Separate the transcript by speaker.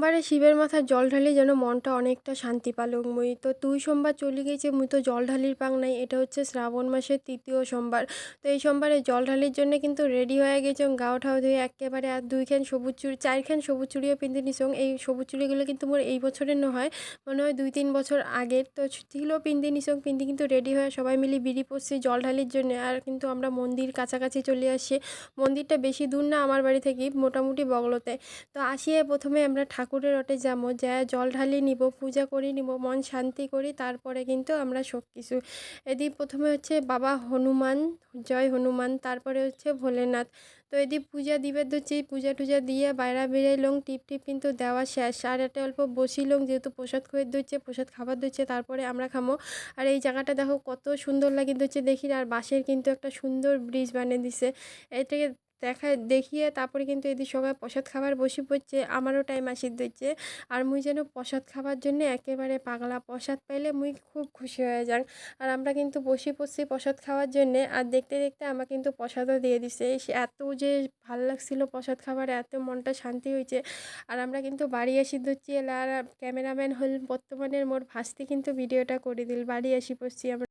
Speaker 1: সোমবারে শিবের মাথায় জল ঢালি যেন মনটা অনেকটা শান্তি পালুম মুই তো 2 সোমবার চলে গেছে মুই তো জল ঢালির পাং নাই। এটা হচ্ছে শ্রাবণ মাসের 3য় সোমবার। তো এই সোমবারে জল ঢালির জন্য কিন্তু রেডি হয়ে গেছং, গাও ঠাও ধুয়ে একেবারে। আর 2খান সবুজ চুড়ি 4খান সবুজ চুড়িও পিন্ধে নিছং। এই সবুজ চুড়িগুলো কিন্তু মোর এই বছরের নহয়, মনে হয় 2-3 বছর আগের। তো ছিল পিন্ধে নিছং, পিন্ধে কিন্তু রেডি হয়ে সবাই মিলে বিড়ি পড়ছি জল ঢালির জন্য। আর কিন্তু আমরা মন্দির কাছাকাছি চলে আসছি। মন্দিরটা বেশি দূর না আমার বাড়ি থেকে, মোটামুটি বগলতে। তো আসিয়ে প্রথমে আমরা ঠাকুরের ওটে যাবো, যা জল ঢালি নিব, পূজা করে নিব, মন শান্তি করি, তারপরে কিন্তু আমরা সব কিছু। এদিক প্রথমে হচ্ছে বাবা হনুমান, জয় হনুমান, তারপরে হচ্ছে ভোলেনাথ। তো এদিক পূজা দিবে ধরছি, পূজা টুজা দিয়ে বাইরা বেরাইলং, টিপ টিপ কিন্তু দেওয়া শেষ। আর একটা অল্প বসিলং, যেহেতু প্রসাদ খয়ে দিচ্ছে, প্রসাদ খাবার দিচ্ছে, তারপরে আমরা খামো। আর এই জায়গাটা দেখো কত সুন্দর লাগে দিচ্ছে দেখি। আর বাঁশের কিন্তু একটা সুন্দর ব্রিজ বানিয়ে দিছে। এটাকে দেখিয়ে তারপরে কিন্তু এদিকে সবাই প্রসাদ খাবার বসে পড়ছে, আমারও টাইম আসি দিচ্ছে। আর মুই যেন প্রসাদ খাবার জন্য একেবারে পাগলা, প্রসাদ পাইলে মুই খুব খুশি হয়ে যাং। আর আমরা কিন্তু বসে পড়ছি প্রসাদ খাওয়ার জন্যে। আর দেখতে দেখতে আমার কিন্তু প্রসাদও দিয়ে দিছে। এত যে ভাল লাগছিল প্রসাদ খাবার, এত মনটা শান্তি হয়েছে। আর আমরা কিন্তু বাড়ি আসি ধরছি। আর ক্যামেরাম্যান হল বর্তমানের মোর ভাস্তি কিন্তু ভিডিওটা করে দিল, বাড়ি আসি পড়ছি আমরা।